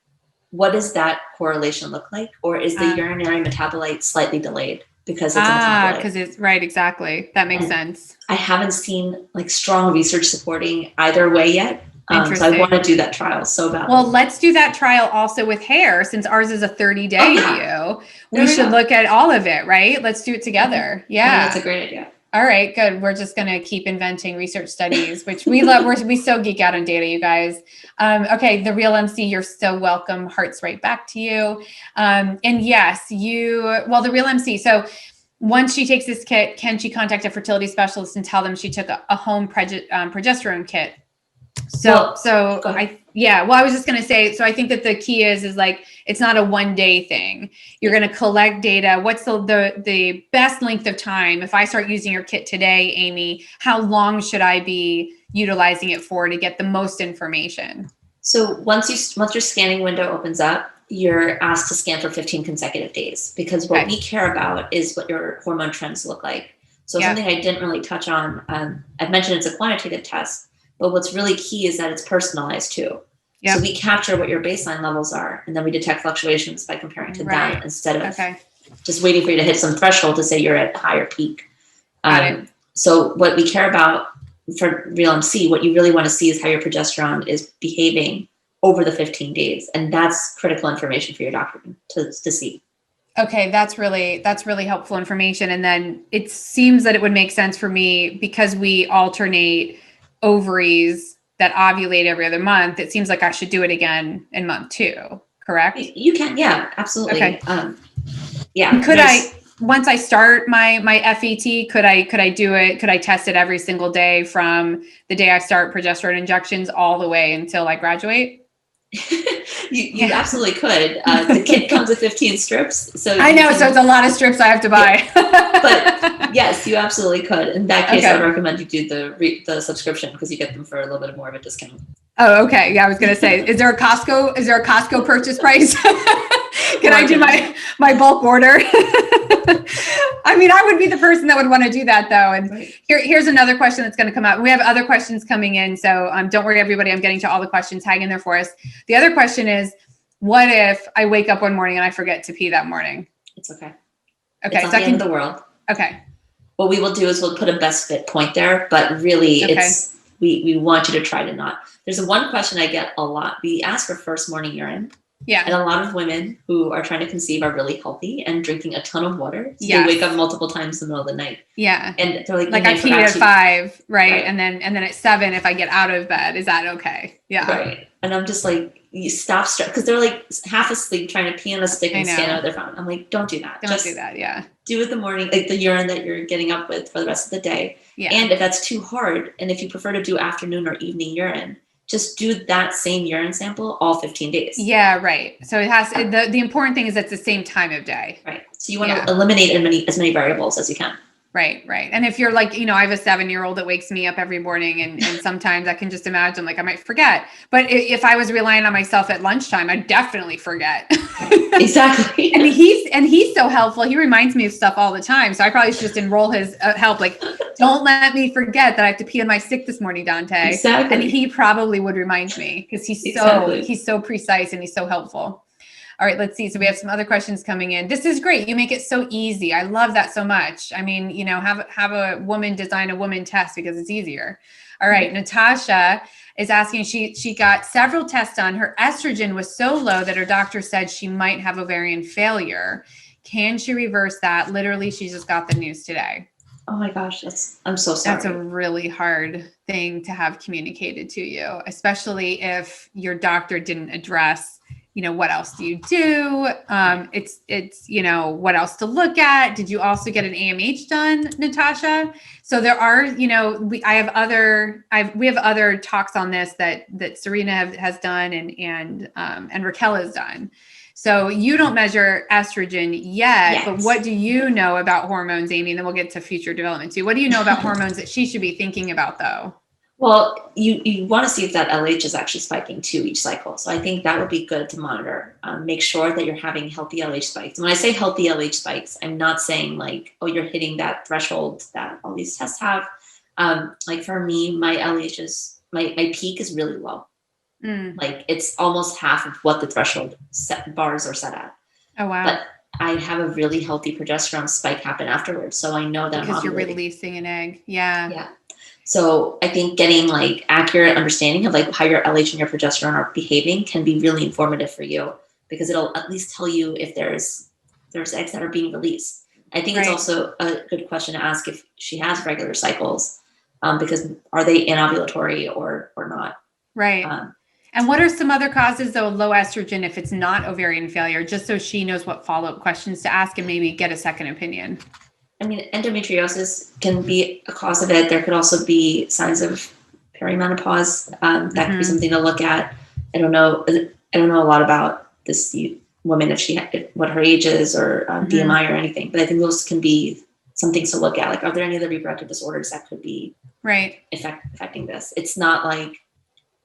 what does that correlation look like? Or is the urinary metabolite slightly delayed? Because it's a metabolite. Because it's right, exactly. That makes sense. I haven't seen like strong research supporting either way yet. So I want to do that trial so badly. Well, let's do that trial also with hair, since ours is a 30-day view. We should look at all of it, right? Let's do it together. Yeah, that's a great idea. All right, good. We're just going to keep inventing research studies, which we love. We so geek out on data, you guys. Okay, the real MC, you're so welcome. Hearts right back to you. And yes, the real MC. So once she takes this kit, can she contact a fertility specialist and tell them she took a home progesterone kit? I was just going to say, so I think that the key is like, it's not a one-day thing. You're going to collect data. What's the best length of time? If I start using your kit today, Amy, how long should I be utilizing it for to get the most information? So once your scanning window opens up, you're asked to scan for 15 consecutive days, because what we care about is what your hormone trends look like. So something I didn't really touch on, I've mentioned it's a quantitative test, but what's really key is that it's personalized too. Yep. So we capture what your baseline levels are, and then we detect fluctuations by comparing to that instead of just waiting for you to hit some threshold to say you're at higher peak. So what we care about for Real MC, what you really want to see is how your progesterone is behaving over the 15 days. And that's critical information for your doctor to see. Okay, that's really helpful information. And then it seems that it would make sense for me, because we alternate ovaries that ovulate every other month. It seems like I should do it again in month 2, correct? You can, yeah, absolutely. Okay. Could I, once I start my FET, could I do it? Could I test it every single day from the day I start progesterone injections all the way until I graduate? You absolutely could. The kit comes with 15 strips. So I know, so it's a lot of strips I have to buy. But yes, you absolutely could. In that case, I would recommend you do the subscription, because you get them for a little bit more of a discount. Oh, okay. Yeah, I was going to say, is there a Costco purchase price? Can I do my bulk order? I mean, I would be the person that would want to do that, though. And here's another question that's going to come up. We have other questions coming in, so don't worry, everybody. I'm getting to all the questions. Hang in there for us. The other question is, what if I wake up one morning and I forget to pee that morning? It's okay. Okay, it's not the end of the world. Okay. What we will do is we'll put a best fit point there, but really, we want you to try to not. There's one question I get a lot. We ask for first morning urine. Yeah. And a lot of women who are trying to conceive are really healthy and drinking a ton of water. So they wake up multiple times in the middle of the night. Yeah. And they're like I peed at 5, right? And then at 7, if I get out of bed, is that okay? Yeah. Right. And I'm just like, you stop, because they're like half asleep trying to pee on a stick and scan out of their phone. I'm like, don't do that. Don't do that. Yeah. Do it in the morning, like the urine that you're getting up with for the rest of the day. Yeah. And if that's too hard, and if you prefer to do afternoon or evening urine, just do that same urine sample all 15 days. Yeah, right. So it has the important thing is it's the same time of day. Right. So you want to eliminate as many variables as you can. Right. And if you're like, I have a 7-year-old that wakes me up every morning and sometimes I can just imagine like I might forget. But if I was relying on myself at lunchtime, I'd definitely forget. Exactly. And he's so helpful. He reminds me of stuff all the time. So I probably should just enroll his help. Like, don't let me forget that I have to pee on my stick this morning, Dante. Exactly. And he probably would remind me because he's so precise and he's so helpful. All right, let's see. So we have some other questions coming in. This is great. You make it so easy. I love that so much. I mean, have a woman design a woman test because it's easier. All right, Natasha is asking, she got several tests done. Her estrogen was so low that her doctor said she might have ovarian failure. Can she reverse that? Literally, she just got the news today. Oh my gosh, I'm so sorry. That's a really hard thing to have communicated to you, especially if your doctor didn't address what else do you do? It's what else to look at? Did you also get an AMH done, Natasha? So there are, we have other talks on this that Serena has done and Raquel has done. So you don't measure estrogen yet, but what do you know about hormones, Amy? And then we'll get to future development too. What do you know about hormones that she should be thinking about though? Well, you want to see if that LH is actually spiking too each cycle. So I think that would be good to monitor. Make sure that you're having healthy LH spikes. And when I say healthy LH spikes, I'm not saying like, oh, you're hitting that threshold that all these tests have. Like for me, my LH my peak is really low. Like it's almost half of what the threshold bars are set at. Oh, wow. But I have a really healthy progesterone spike happen afterwards. So I know that because you're releasing an egg. Yeah. So I think getting like accurate understanding of like how your LH and your progesterone are behaving can be really informative for you because it'll at least tell you if there's eggs that are being released. I think it's also a good question to ask if she has regular cycles because are they anovulatory or not? Right. And what are some other causes though of low estrogen if it's not ovarian failure, just so she knows what follow-up questions to ask and maybe get a second opinion? I mean, endometriosis can be a cause of it. There could also be signs of perimenopause. That could be something to look at. I don't know a lot about this woman, what her age is or BMI or anything, but I think those can be some things to look at. Like, are there any other reproductive disorders that could be affecting this? It's not like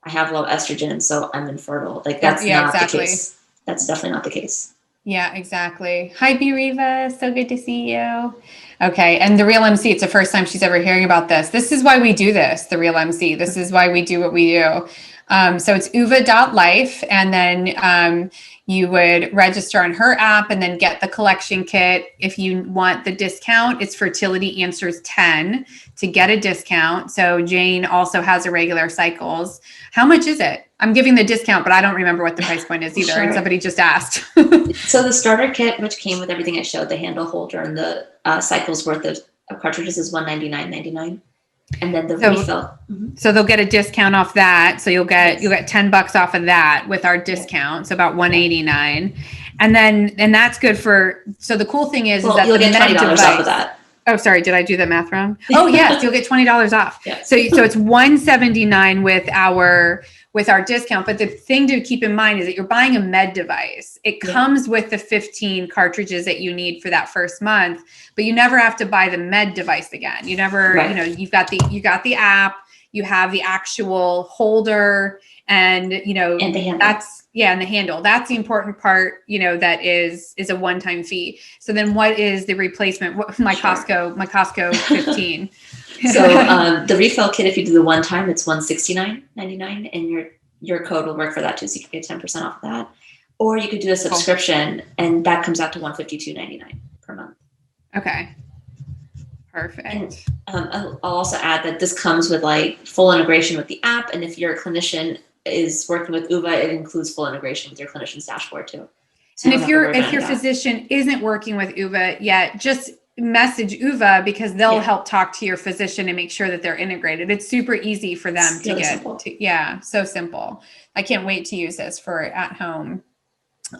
I have low estrogen, so I'm infertile. Like that's not the case. That's definitely not the case. Yeah, exactly. Hi, B. Riva. So good to see you. Okay. And the Real MC, it's the first time she's ever hearing about this. This is why we do this, the Real MC. This is why we do what we do. So it's oova.life. And then you would register on her app and then get the collection kit. If you want the discount, it's FertilityAnswers 10 to get a discount. So Jane also has irregular cycles. How much is it? I'm giving the discount, but I don't remember what the price point is either. Sure. And somebody just asked. So the starter kit, which came with everything I showed, the handle holder and the cycles worth of cartridges is $199.99. And then the refill. So they'll get a discount off that. So you'll get $10 off of that with our discount. So about $189. And that's good for, so the cool thing is that you'll get $20 off of that. Oh, sorry. Did I do the math wrong? Oh, yes. You'll get $20 off. Yeah. So it's $179 with our discount. But the thing to keep in mind is that you're buying a med device. It comes with the 15 cartridges that you need for that first month, but you never have to buy the med device again. You never, you got the app, you have the actual holder and the handle. And the handle. That's the important part, that is a one-time fee. So then what is the replacement? My Costco 15. So the refill kit, if you do the one time, it's $169.99, and your code will work for that too. So you can get 10% off of that. Or you could do a subscription, and that comes out to $152.99 per month. Okay. Perfect. And I'll also add that this comes with like full integration with the app, and if your clinician is working with Oova, it includes full integration with your clinician's dashboard too. So and if your physician isn't working with Oova yet, just message Oova because they'll help talk to your physician and make sure that they're integrated. It's super easy for them to get to. So simple. I can't wait to use this for at home.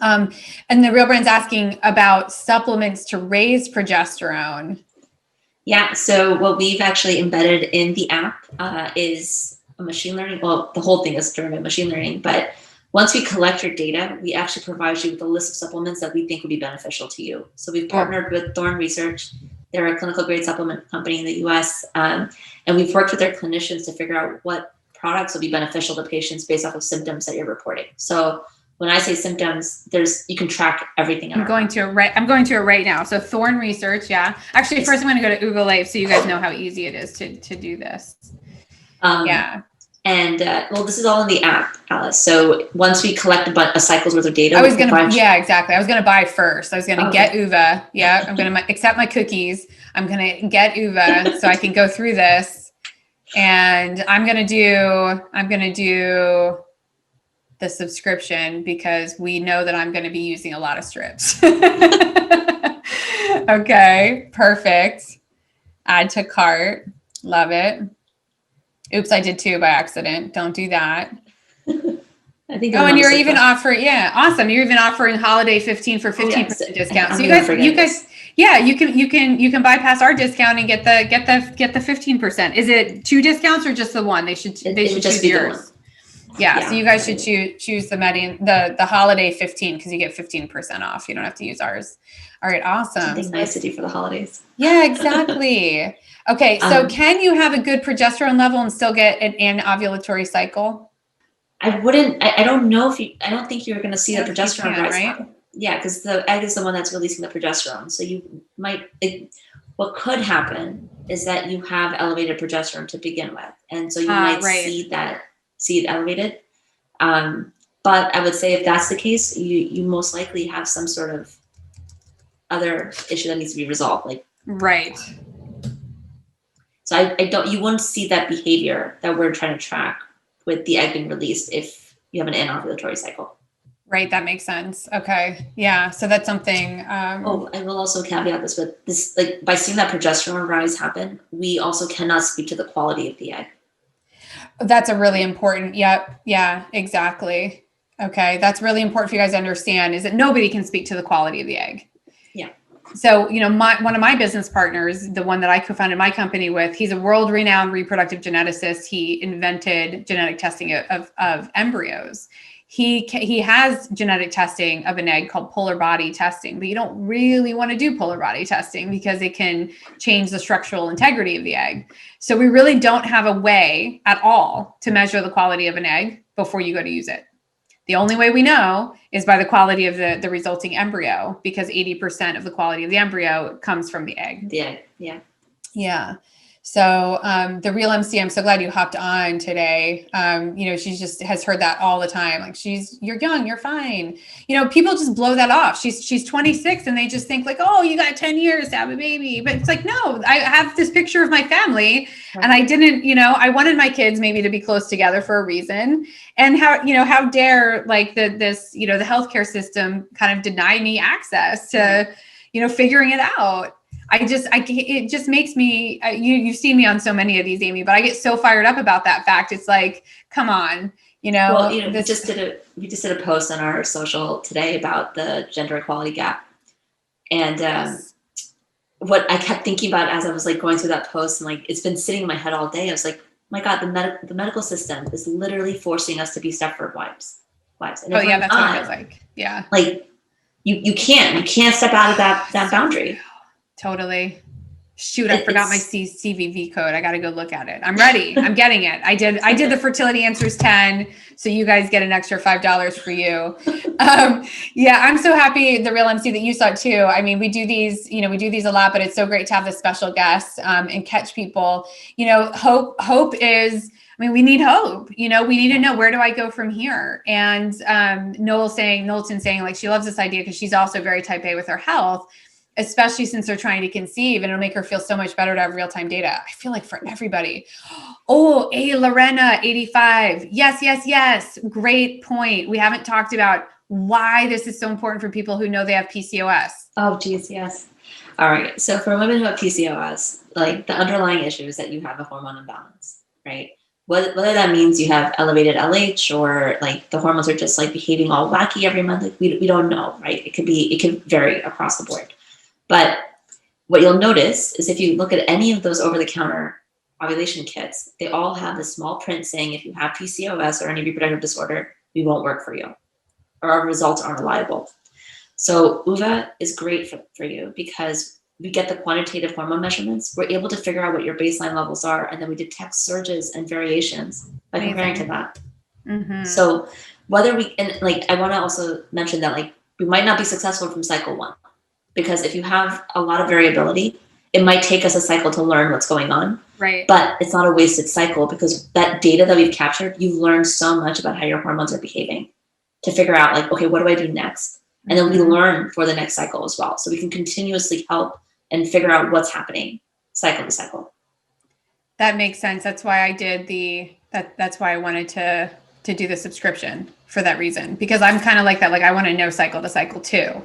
And the Real Brand's asking about supplements to raise progesterone. Yeah. So what we've actually embedded in the app is a machine learning. Well, the whole thing is driven by machine learning, but once we collect your data, we actually provide you with a list of supplements that we think would be beneficial to you. So we've partnered with Thorne Research They're a clinical grade supplement company in the US. And we've worked with their clinicians to figure out what products will be beneficial to patients based off of symptoms that you're reporting. So when I say symptoms, you can track everything. I'm going to it right now. So Thorn Research, yeah. Actually, first I'm going to go to Oova Life so you guys know how easy it is to do this. Yeah. And well, this is all in the app, Alice. So once we collect a cycle's worth of data, yeah, exactly. I was going to buy first. I was going to get Oova. Yeah, I'm going to accept my cookies. I'm going to get Oova so I can go through this. And I'm going to do the subscription because we know that I'm going to be using a lot of strips. Okay, perfect. Add to cart. Love it. Oops, I did 2 by accident. Don't do that. I think. Oh, and you're even offering, yeah, awesome. You're even offering holiday 15 for 15% discount. So you guys, yeah, you can bypass our discount and get the 15%. Is it 2 discounts or just the one? They should choose yours. Yeah, so you guys should choose the holiday 15 because you get 15% off. You don't have to use ours. All right, awesome. Something nice to do for the holidays. Yeah, exactly. Okay, so can you have a good progesterone level and still get an ovulatory cycle? I don't know I don't think you're going to see the progesterone rise, right? Yeah, because the egg is the one that's releasing the progesterone. So you might, what could happen is that you have elevated progesterone to begin with. And so you might see it elevated. But I would say if that's the case, you most likely have some sort of other issue that needs to be resolved. Right. So you wouldn't see that behavior that we're trying to track with the egg being released if you have an anovulatory cycle. Right, that makes sense. Okay, yeah, so that's something. I will also caveat this with this, by seeing that progesterone rise happen, we also cannot speak to the quality of the egg. That's a really important, yeah, exactly. Okay, that's really important for you guys to understand is that nobody can speak to the quality of the egg. Yeah. So, one of my business partners, the one that I co-founded my company with, he's a world-renowned reproductive geneticist. He invented genetic testing of embryos. He has genetic testing of an egg called polar body testing, but you don't really want to do polar body testing because it can change the structural integrity of the egg. So we really don't have a way at all to measure the quality of an egg before you go to use it. The only way we know is by the quality of the resulting embryo, because 80% of the quality of the embryo comes from the egg. The egg, yeah. Yeah. So the real MC, I'm so glad you hopped on today. She just has heard that all the time. You're young, you're fine. People just blow that off. She's 26 and they just think oh, you got 10 years to have a baby. But it's no, I have this picture of my family and I didn't, I wanted my kids maybe to be close together for a reason. And how dare the healthcare system kind of deny me access to, figuring it out. It just makes me, you've seen me on so many of these, Amy, but I get so fired up about that fact. It's come on, Well, we just did a post on our social today about the gender equality gap. And what I kept thinking about as I was going through that post and it's been sitting in my head all day. I was my God, the medical system is literally forcing us to be Stepford wives. And oh yeah, that's what it feels like. Yeah. You can't step out of that boundary. Totally. Shoot, I forgot my CVV code. I got to go look at it. I'm ready. I'm getting it. I did the Fertility Answers 10. So you guys get an extra $5 for you. Yeah, I'm so happy, the real MC, that you saw it too. I mean, we do these a lot, but it's so great to have this special guest and catch people. Hope is, we need hope. We need to know, where do I go from here? And Knowlton saying she loves this idea because she's also very type A with her health, especially since they're trying to conceive, and it'll make her feel so much better to have real-time data. I feel for everybody. Oh, Lorena, 85. Yes. Great point. We haven't talked about why this is so important for people who know they have PCOS. Oh, geez, yes. All right. So for women who have PCOS, the underlying issue is that you have a hormone imbalance, right? Whether that means you have elevated LH or the hormones are just behaving all wacky every month, we don't know, right? It could vary across the board. But what you'll notice is if you look at any of those over-the-counter ovulation kits, they all have this small print saying if you have PCOS or any reproductive disorder, we won't work for you, or our results aren't reliable. So Oova is great for you because we get the quantitative hormone measurements, we're able to figure out what your baseline levels are, and then we detect surges and variations by comparing to that. So whether we, and like, I want to also mention that like, we might not be successful from cycle 1, because if you have a lot of variability, it might take us a cycle to learn what's going on. Right. But it's not a wasted cycle, because that data that we've captured, you've learned so much about how your hormones are behaving to figure out like, okay, what do I do next? And then we learn for the next cycle as well. So we can continuously help and figure out what's happening cycle to cycle. That makes sense. That's why I did that's why I wanted to do the subscription, for that reason, because I'm kind of like that. Like, I want to know cycle to cycle too,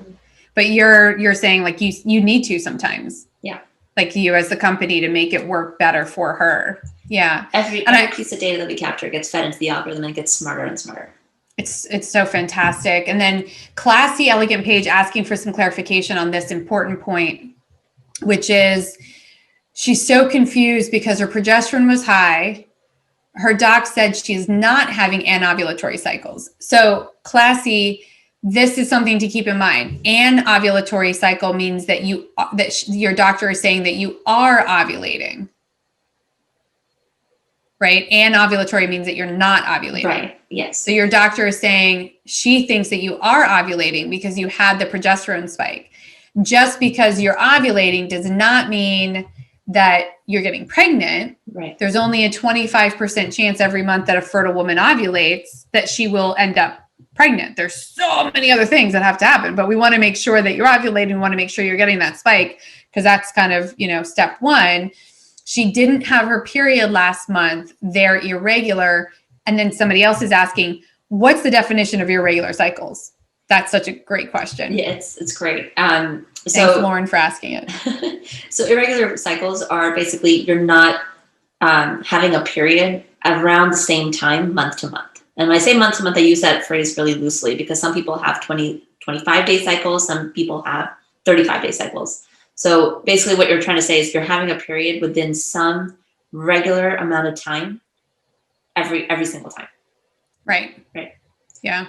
but you're saying like you need to sometimes. Yeah. Like you as the company to make it work better for her. Yeah. Every piece of data that we capture gets fed into the algorithm and it gets smarter and smarter. It's so fantastic. And then Classy Elegant Page asking for some clarification on this important point, which is she's so confused because her progesterone was high. Her doc said she's not having anovulatory cycles. So Classy, this is something to keep in mind. Anovulatory cycle means that your doctor is saying that you are ovulating. Right? Anovulatory means that you're not ovulating. Right. Yes. So your doctor is saying she thinks that you are ovulating because you had the progesterone spike. Just because you're ovulating does not mean that you're getting pregnant. Right. There's only a 25% chance every month that a fertile woman ovulates that she will end up pregnant. There's so many other things that have to happen, but we want to make sure that you're ovulating. We want to make sure you're getting that spike, because that's kind of, step 1. She didn't have her period last month. They're irregular. And then somebody else is asking, what's the definition of irregular cycles? That's such a great question. Yeah, it's great. Thanks, Lauren, for asking it. So irregular cycles are basically you're not having a period around the same time month to month. And when I say month to month, I use that phrase really loosely, because some people have 25-day cycles. Some people have 35-day cycles. So basically what you're trying to say is you're having a period within some regular amount of time every single time. Right. Right. Yeah.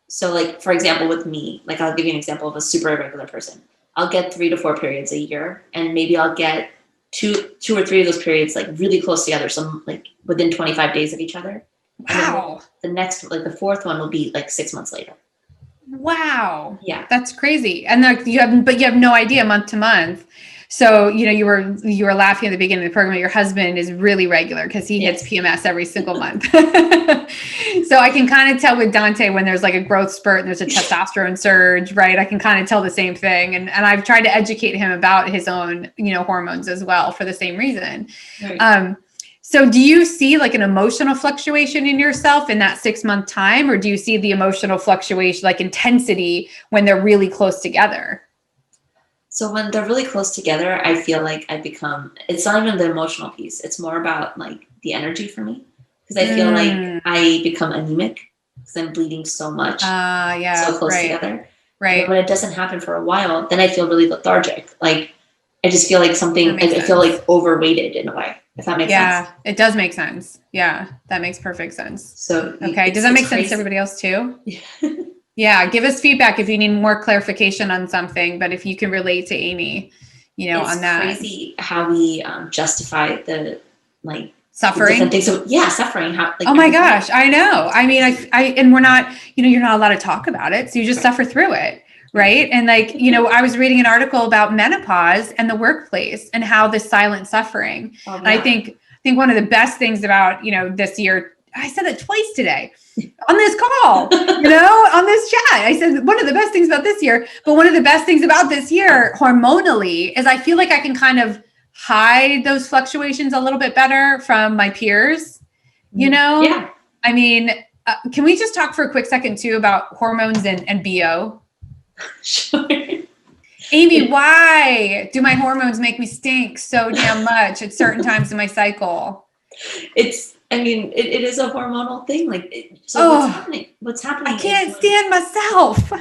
So like, for example, with me, like I'll give you an example of a super irregular person. I'll get 3 to 4 periods a year, and maybe I'll get two or three of those periods like really close together. So like within 25 days of each other. Wow. The next, like the 4th one will be like 6 months later. Wow. Yeah. That's crazy. And you have no idea month to month. So, you were laughing at the beginning of the program. Your husband is really regular because he hits PMS every single month. So I can kind of tell with Dante when there's like a growth spurt and there's a testosterone surge, right? I can kind of tell the same thing. And I've tried to educate him about his own, hormones as well for the same reason. Right. So do you see like an emotional fluctuation in yourself in that 6-month time? Or do you see the emotional fluctuation, like intensity, when they're really close together? So when they're really close together, I feel like it's not even the emotional piece. It's more about like the energy for me. Because I feel like I become anemic because I'm bleeding so much. So close together. Right. And when it doesn't happen for a while, then I feel really lethargic. Like I just feel like I feel like overweighted in a way, if that makes sense. Yeah, it does make sense. Yeah, that makes perfect sense. So okay. Does that make sense to everybody else too? Yeah, give us feedback if you need more clarification on something, but if you can relate to Amy, on that. It's crazy how we justify the like suffering. Things. So, suffering. How? Like, oh my gosh, I know. I mean, and we're not. You're not allowed to talk about it, so you just suffer through it, right? And like, I was reading an article about menopause and the workplace and how this silent suffering. Oh, yeah. And I think one of the best things about this year. I said it twice today on this call, on this chat. I said one of the best things about this year, but one of the best things about this year hormonally is I feel like I can kind of hide those fluctuations a little bit better from my peers, Yeah. I mean, can we just talk for a quick second too about hormones and BO? Sure. Amy, why do my hormones make me stink so damn much at certain times in my cycle? It is a hormonal thing. What's happening? What's happening? I can't stand myself.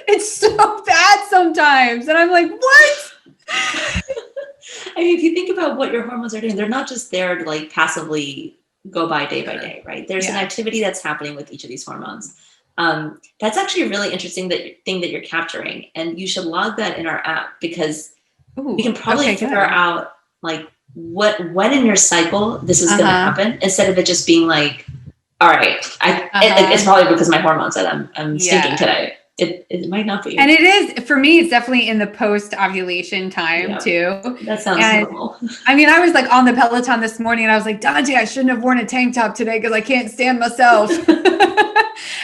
It's so bad sometimes. And I'm like, what? I mean, if you think about what your hormones are doing, they're not just there to like passively go by day, right? There's an activity that's happening with each of these hormones. That's actually a really interesting thing that you're capturing. And you should log that in our app because Ooh, we can probably okay, figure good. out like when in your cycle this is going to happen, instead of it just being like, all right, it's probably because my hormones that I'm stinking today. It might not be. And it is, for me, it's definitely in the post-ovulation time too. That sounds normal. I mean, I was like on the Peloton this morning and I was like, Dante, I shouldn't have worn a tank top today because I can't stand myself.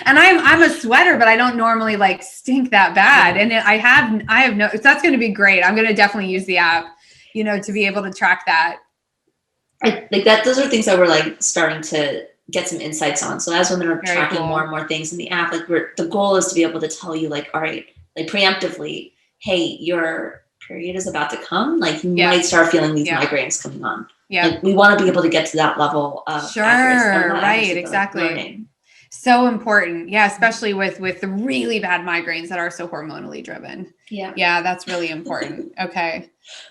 And I'm a sweater, but I don't normally like stink that bad. And I have no, that's going to be great. I'm going to definitely use the app, you know, to be able to track that. Like that, those are things that we're like starting to get some insights on. So as women are Very tracking cool. more and more things in the app, like the goal is to be able to tell you like, all right, like preemptively, hey, your period is about to come. Like you might start feeling these migraines coming on. Yeah. Like we want to be able to get to that level of accuracy, right, exactly. Learning. So important. Yeah, especially with the really bad migraines that are so hormonally driven. Yeah, that's really important. Okay.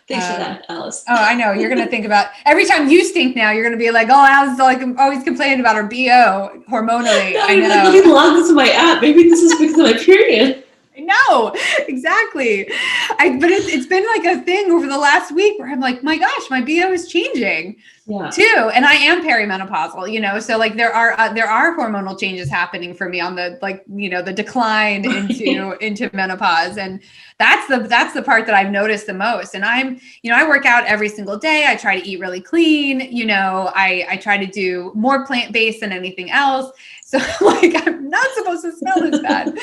Thanks for that, Alice. Oh, I know. You're going to think about every time you stink now, you're going to be like, oh, Alice is like always complaining about her BO hormonally. I know. Like, let me log into my app. Maybe this is because of my period. No, exactly. But it's been like a thing over the last week where I'm like, my gosh, my BO is changing too. And I am perimenopausal, you know, so like there are hormonal changes happening for me on the, like, you know, the decline into menopause. And that's the part that I've noticed the most. And I'm, you know, I work out every single day. I try to eat really clean. You know, I try to do more plant-based than anything else. So like, I'm not supposed to smell this bad.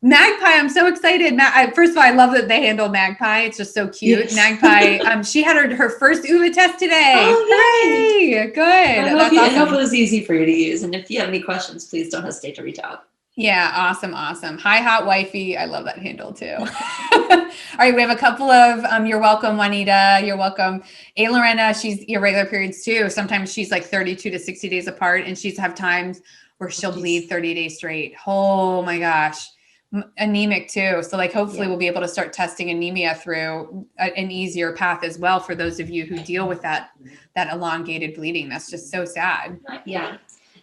Magpie, I'm so excited. First of all, I love that they handle Magpie. It's just so cute. Yes. Magpie, she had her first Oova test today. Oh, yay! Good. I hope it was easy for you to use. And if you have any questions, please don't hesitate to reach out. Yeah, awesome. Hi, hot wifey. I love that handle too. All right, we have a couple of you're welcome, Juanita. You're welcome. A. Lorena, she's irregular periods too. Sometimes she's like 32 to 60 days apart, and she's have times where she'll bleed 30 days straight. Oh my gosh. Anemic too. So like, hopefully we'll be able to start testing anemia through an easier path as well for those of you who deal with that elongated bleeding. That's just so sad. Yeah.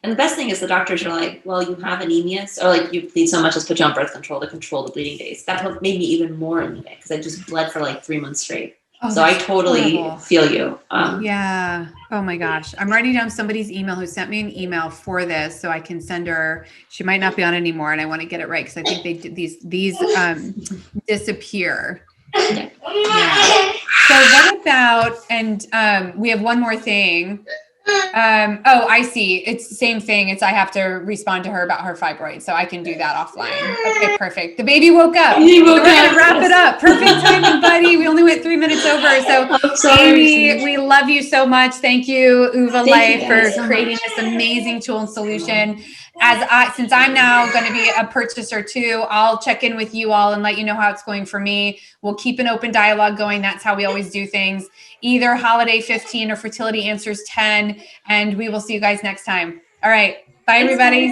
And the best thing is the doctors are like, well, you have anemia, or like you bleed so much, let's put you on birth control to control the bleeding days. That made me even more anemic because I just bled for like 3 months straight. Oh, so I totally feel you. Yeah. Oh my gosh. I'm writing down somebody's email who sent me an email for this so I can send her. She might not be on anymore, and I want to get it right because I think they did these disappear. Yeah. So what about, and we have one more thing. Oh, I see. It's the same thing. It's I have to respond to her about her fibroid, so I can do that offline. Okay, perfect. The baby woke up. We're gonna wrap it up. Perfect timing, buddy. We only went 3 minutes over. So, Amy, we love you so much. Thank you, Oova Life, for creating this amazing tool and solution. Since I'm now going to be a purchaser too, I'll check in with you all and let you know how it's going for me. We'll keep an open dialogue going. That's how we always do things. Either Holiday 15 or Fertility Answers 10. And we will see you guys next time. All right. Bye, everybody.